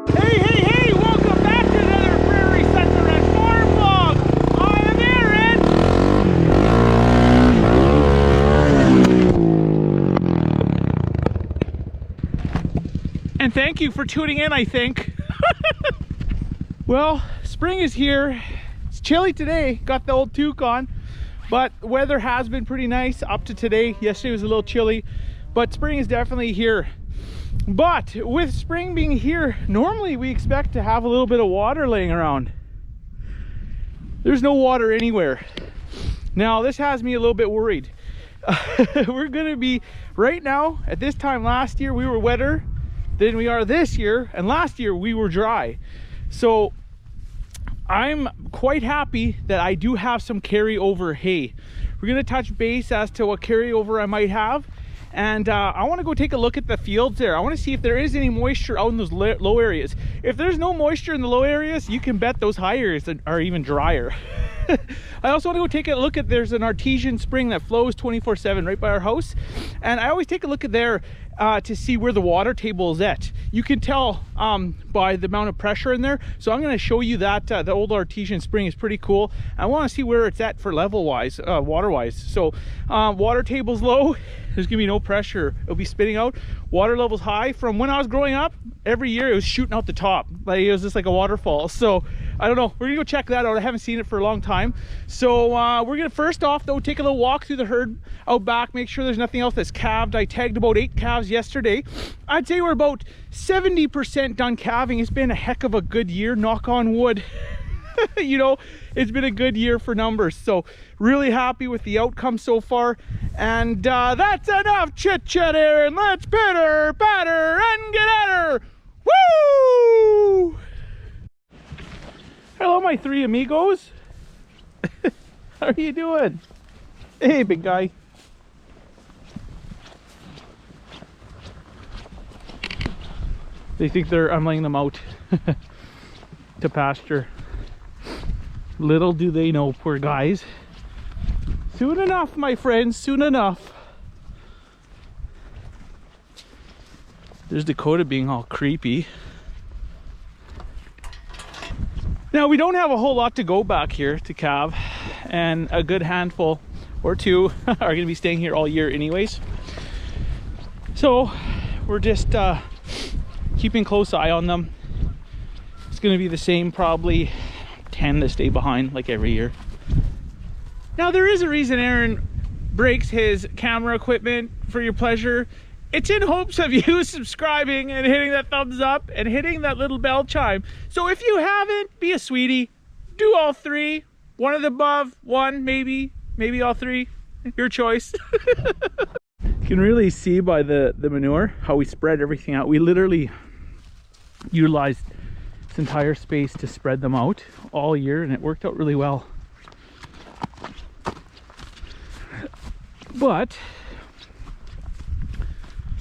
Hey, hey, hey! Welcome back to another Prairie Center and Farm Vlog! I am Aaron! And thank you for tuning in, I think. Well, spring is here. It's chilly today, got the old toque on, but the weather has been pretty nice up to today. Yesterday was a little chilly, but spring is definitely here. But with spring being here, normally we expect to have a little bit of water laying around. There's no water anywhere. Now this has me a little bit worried. We're gonna be, right now, at this time last year we were wetter than we are this year, and last year we were dry. So I'm quite happy that I do have some carryover hay. We're gonna touch base as to what carryover I might have. And I want to go take a look at the fields there. I want to see if there is any moisture out in those low areas. If there's no moisture in the low areas, you can bet those high areas are even drier. I also want to go take a look at, there's an artesian spring that flows 24/7 right by our house. And I always take a look at there to see where the water table is at. You can tell by the amount of pressure in there. So I'm going to show you that the old artesian spring is pretty cool. I want to see where it's at for level wise, water wise. So water table's low. There's gonna be no pressure. It'll be spitting out. Water level's high. From when I was growing up, every year it was shooting out the top. Like it was just like a waterfall. So I don't know. We're gonna go check that out. I haven't seen it for a long time. So we're gonna first off though take a little walk through the herd out back. Make sure there's nothing else that's calved. I tagged about 8 calves yesterday. I'd say we're about 70% done calving. It's been a heck of a good year. Knock on wood. You know, it's been a good year for numbers, so really happy with the outcome so far. And that's enough chit chat, Aaron. Let's pitter patter and get at her. Woo! Hello, my 3 amigos. How are you doing? Hey, big guy. They think I'm laying them out to pasture. Little do they know, poor guys. Soon enough, my friends, soon enough. There's Dakota being all creepy. Now, we don't have a whole lot to go back here to calve, and a good handful or 2 are going to be staying here all year anyways. So we're just keeping close eye on them. It's going to be the same, probably 10 to stay behind like every year. Now there is a reason Aaron breaks his camera equipment for your pleasure. It's in hopes of you subscribing and hitting that thumbs up and hitting that little bell chime. So if you haven't, be a sweetie, do all 3, one of the above, 1 maybe all 3, your choice. You can really see by the manure how we spread everything out. We literally utilized this entire space to spread them out all year, and it worked out really well. But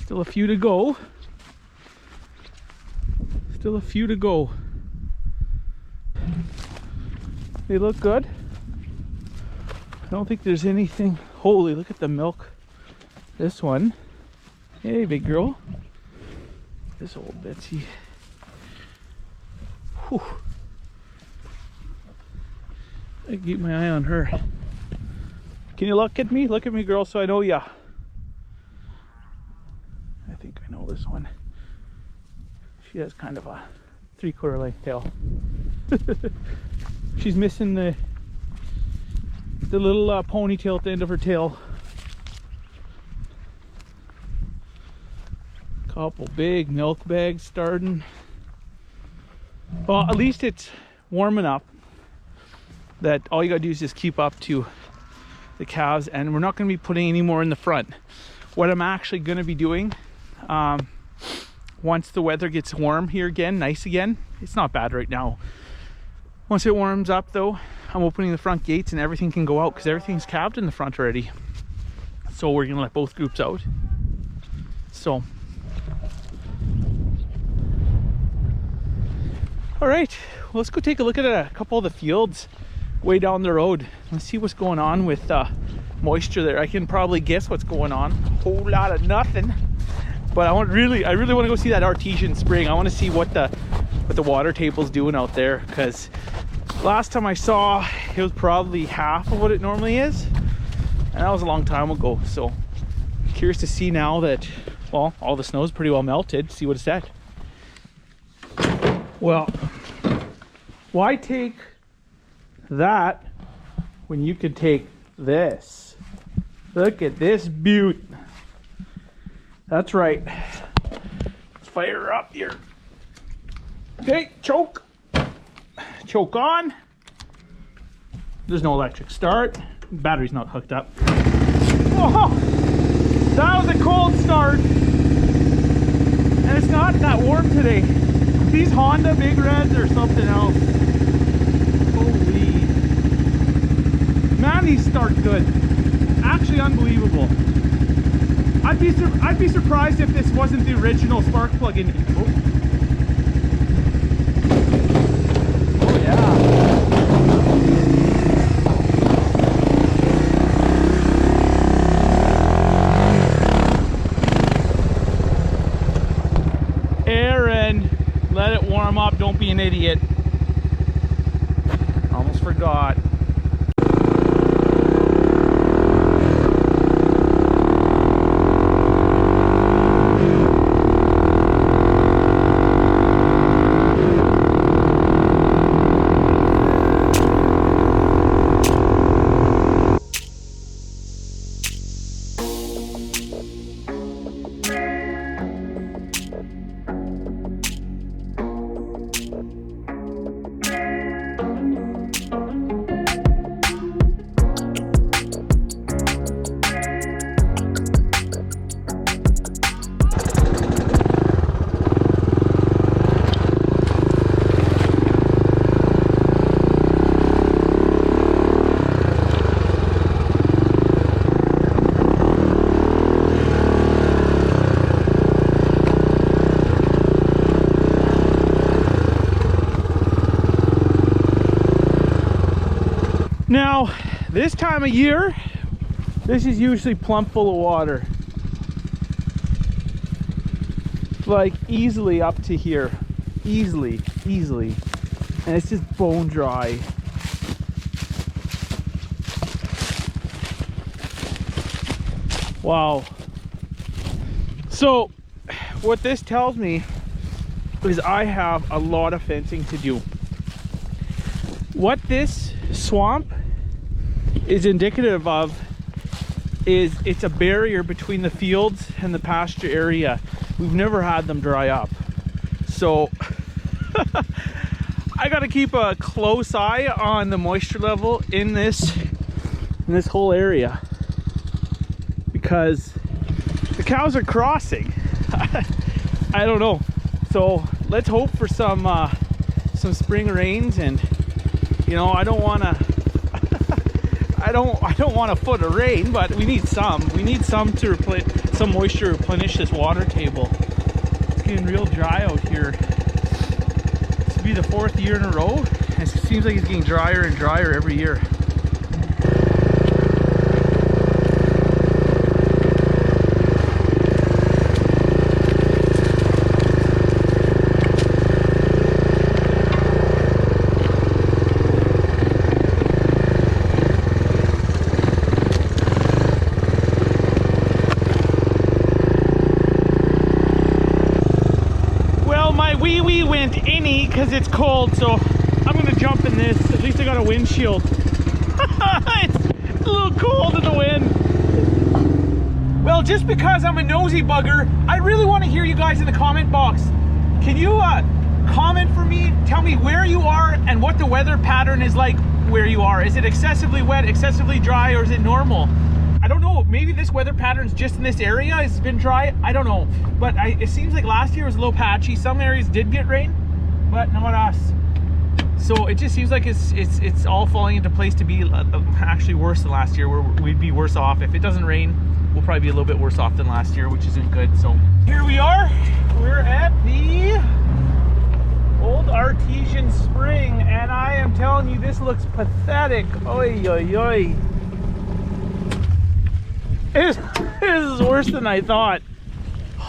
still a few to go. Still a few to go. They look good. I don't think there's anything. Holy, look at the milk. This one. Hey, big girl. This old Betsy. Whew. I keep my eye on her. Can you look at me? Look at me, girl, so I know ya. I think I know this one. She has kind of a 3/4 length tail. She's missing the little ponytail at the end of her tail. Couple big milk bags starting. Well, at least it's warm enough that all you gotta do is just keep up to the calves, and we're not going to be putting any more in the front. What I'm actually going to be doing, once the weather gets warm here again, nice again, it's not bad right now. Once it warms up though, I'm opening the front gates and everything can go out because everything's calved in the front already. So we're going to let both groups out. So all right, well, let's go take a look at a couple of the fields way down the road. Let's see what's going on with moisture there. I can probably guess what's going on. A whole lot of nothing. But I really want to go see that Artesian Spring. I want to see what the water table's doing out there, because last time I saw it was probably half of what it normally is, and that was a long time ago. So curious to see now that, well, all the snow's pretty well melted, see what it's at. Well, why take that when you could take this? Look at this beaut. That's right. Let's fire her up here. Okay, choke. Choke on. There's no electric start. Battery's not hooked up. Whoa! That was a cold start. And it's not that warm today. These Honda Big Reds are something else. Holy. Man, these start good. Actually unbelievable. I'd be surprised if this wasn't the original spark plug in. Oh yeah. Aaron, let it warm up. Don't be an idiot. Almost forgot. Now, this time of year, this is usually plump full of water. Like easily up to here. Easily. And it's just bone dry. Wow. So, what this tells me is I have a lot of fencing to do. What this swamp is indicative of is it's a barrier between the fields and the pasture area. We've never had them dry up, so I got to keep a close eye on the moisture level in this whole area, because the cows are crossing. I don't know, so let's hope for some spring rains. And you know, I don't want a foot of rain, but we need some. We need some to replace some moisture to replenish this water table. It's getting real dry out here. This will be the 4th year in a row. And it seems like it's getting drier and drier every year. Because it's cold, so I'm gonna jump in this. At least I got a windshield. It's a little cold in the wind. Well, just because I'm a nosy bugger, I really want to hear you guys in the comment box. Can you comment for me? Tell me where you are and what the weather pattern is like where you are. Is it excessively wet, excessively dry, or is it normal? I don't know. Maybe this weather pattern's just in this area. It's been dry. I don't know. But it seems like last year was a little patchy. Some areas did get rain, but not us. So it just seems like it's all falling into place to be actually worse than last year, where we'd be worse off. If it doesn't rain, we'll probably be a little bit worse off than last year, which isn't good. So here we are. We're at the old Artesian Spring, and I am telling you, this looks pathetic. Oy, oy, oy. This is worse than I thought.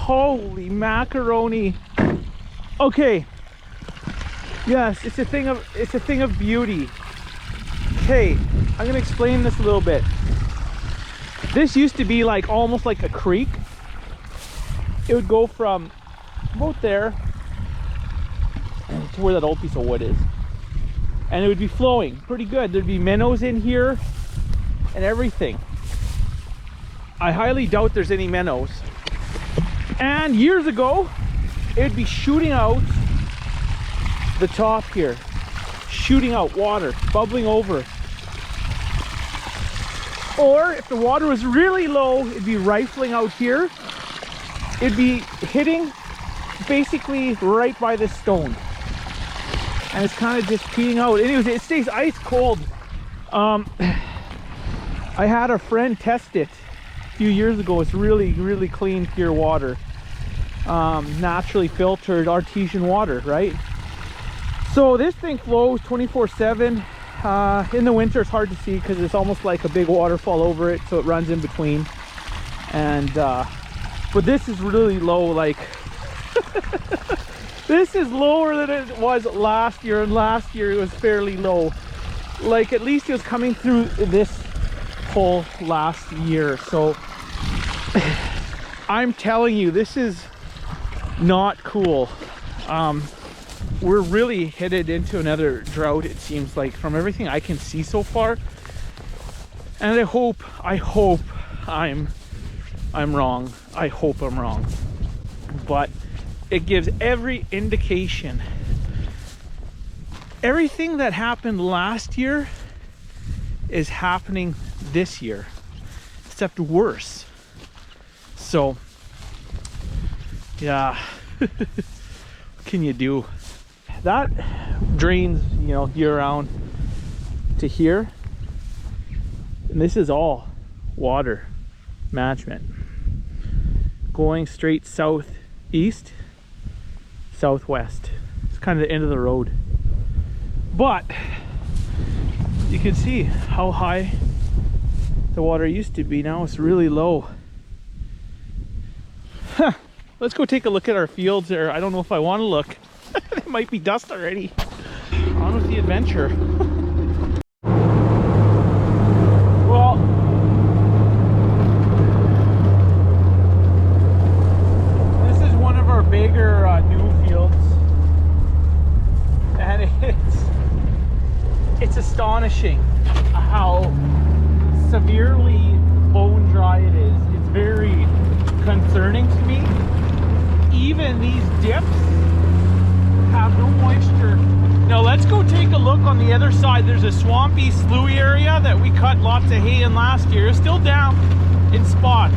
Holy macaroni. Okay. Yes, it's a thing of beauty. Okay, I'm gonna explain this a little bit. This used to be like almost like a creek. It would go from about there to where that old piece of wood is. And it would be flowing pretty good. There'd be minnows in here and everything. I highly doubt there's any minnows. And years ago, it'd be shooting out the top here. Shooting out water, bubbling over. Or if the water was really low, it'd be rifling out here. It'd be hitting basically right by this stone. And it's kind of just peeing out. Anyways, it stays ice cold. I had a friend test it a few years ago. It's really, really clean, pure water. Naturally filtered artesian water, right? So this thing flows 24/7. In the winter it's hard to see because it's almost like a big waterfall over it, so it runs in between. And but this is really low, like this is lower than it was last year, and last year it was fairly low. Like at least it was coming through this hole last year. So I'm telling you, this is not cool. We're really headed into another drought, it seems like, from everything I can see so far. And I hope I'm wrong. I hope I'm wrong. But it gives every indication. Everything that happened last year is happening this year, except worse. So yeah. What can you do? That drains, you know, year round to here, and this is all water management going straight southeast, southwest. It's kind of the end of the road, but you can see how high the water used to be. Now it's really low. Huh. Let's go take a look at our fields there. I don't know if I want to look. It might be dust already. On with the adventure. Well, this is one of our bigger new fields, and it's astonishing how severely bone dry it is. It's very concerning to me. Even these dips have no moisture. Now let's go take a look on the other side. There's a swampy, sloughie area that we cut lots of hay in last year. It's still damp in spots.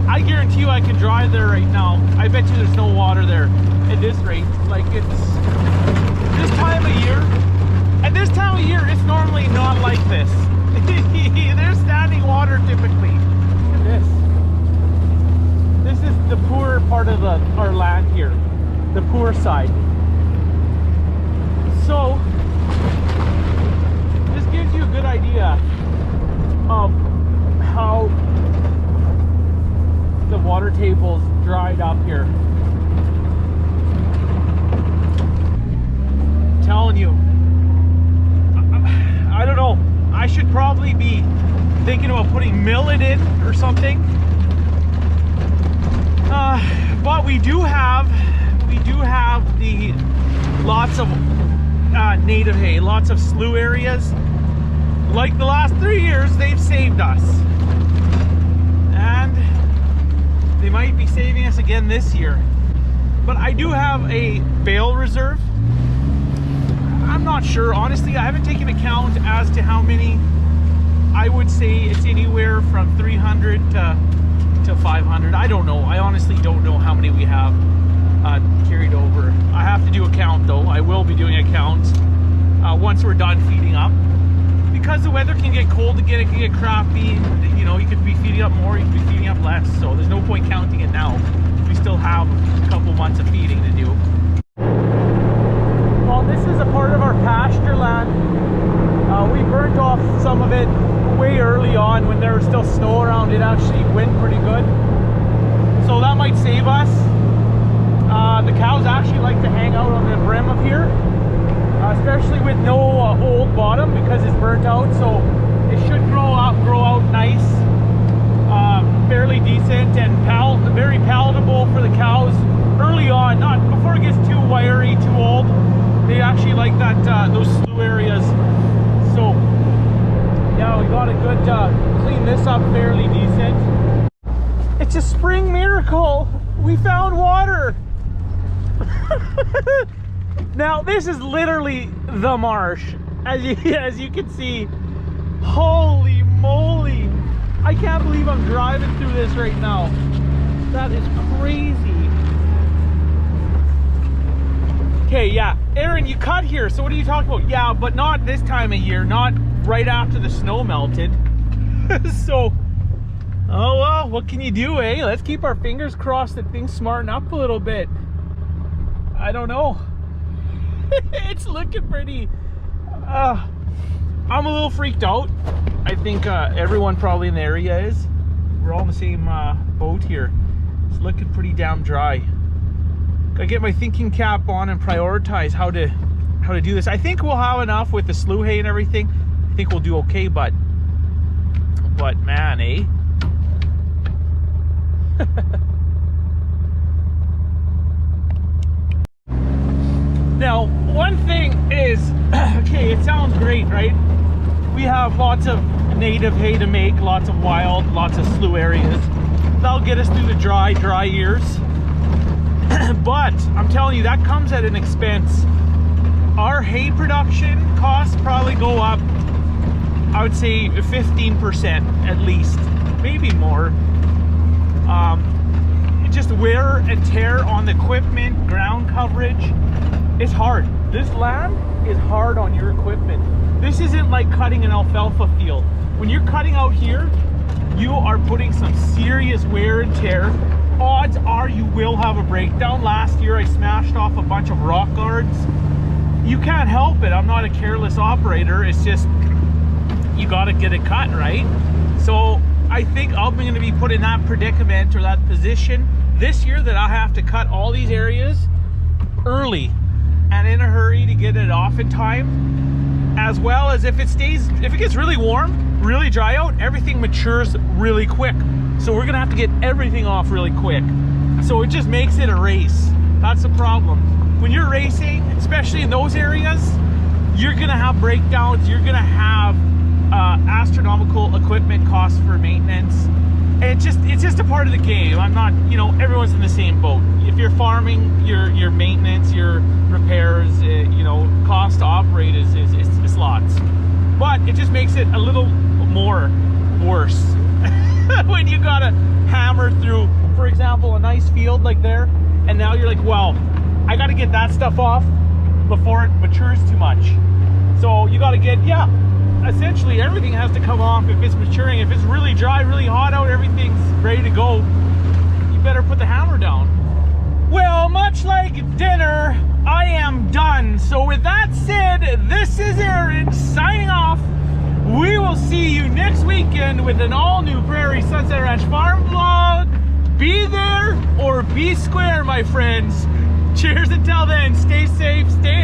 I guarantee you I can drive there right now. I bet you there's no water there at this rate. Like, it's this time of year. At this time of year, it's normally not like this. There's standing water typically. Look at this. This is the poor part of our land here, the poor side. So this gives you a good idea of how the water table's dried up here. I'm telling you, I don't know. I should probably be thinking about putting millet in or something. But we do have the lots of native hay, lots of slough areas. Like the last 3 years, they've saved us, and they might be saving us again this year. But I do have a bale reserve. I'm not sure, honestly. I haven't taken account as to how many. I would say it's anywhere from 300 to 500. I don't know. I honestly don't know how many we have carried over. I have to do a count though. I will be doing a count once we're done feeding up, because the weather can get cold again. It can get crappy. You know, you could be feeding up more, you could be feeding up less. So there's no point counting it now. We still have a couple months of feeding to do. Well, this is a part of our pasture land. We burnt off some of it way early on when there was still snow around. It actually went pretty good. So that might save us. The cows actually like to hang out on the brim of here, especially with no old bottom because it's burnt out. So it should grow out nice, fairly decent, and very palatable for the cows early on. Not before it gets too wiry, too old. They actually like that those slough areas. So yeah, we got a good clean this up fairly decent. It's a spring miracle. We found water. Now this is literally the marsh, as you can see. Holy moly, I can't believe I'm driving through this right now. That is crazy. Okay, yeah, Aaron, you cut here, so what are you talking about? Yeah, but not this time of year, not right after the snow melted. So, oh well, what can you do, eh? Let's keep our fingers crossed that things smarten up a little bit. I don't know. It's looking pretty. I'm a little freaked out. I think everyone probably in the area is. We're all in the same boat here. It's looking pretty damn dry. Gotta get my thinking cap on and prioritize how to do this. I think we'll have enough with the slough hay and everything. I think we'll do okay, but man, eh? Now, one thing is, okay, it sounds great, right? We have lots of native hay to make, lots of wild, lots of slough areas. That'll get us through the dry years. But I'm telling you, that comes at an expense. Our hay production costs probably go up, I would say 15% at least, maybe more. Just wear and tear on the equipment, ground coverage. It's hard. This land is hard on your equipment. This isn't like cutting an alfalfa field. When you're cutting out here, you are putting some serious wear and tear. Odds are you will have a breakdown. Last year I smashed off a bunch of rock guards. You can't help it. I'm not a careless operator. It's just, you gotta get it cut, right? So I think I'm gonna be put in that predicament or that position this year that I have to cut all these areas early and in a hurry to get it off in time, as well as if it gets really warm, really dry out, everything matures really quick. So we're gonna have to get everything off really quick. So it just makes it a race. That's the problem. When you're racing, especially in those areas, you're gonna have breakdowns, you're gonna have astronomical equipment costs for maintenance. And it's just a part of the game. I'm not, you know, everyone's in the same boat. If you're farming, your maintenance, your repairs, you know, cost to operate is lots. But it just makes it a little more worse when you gotta hammer through, for example, a nice field like there, and now you're like, well, I gotta get that stuff off before it matures too much. So you gotta get, yeah, essentially everything has to come off if it's maturing. If it's really dry, really hot out, everything's ready to go, you better put the hammer down. Well, much like dinner, I am done. So with that said, this is Aaron signing off. We will see you next weekend with an all-new Prairie Sunset Ranch Farm vlog. Be there or be square, my friends. Cheers until then. Stay safe, stay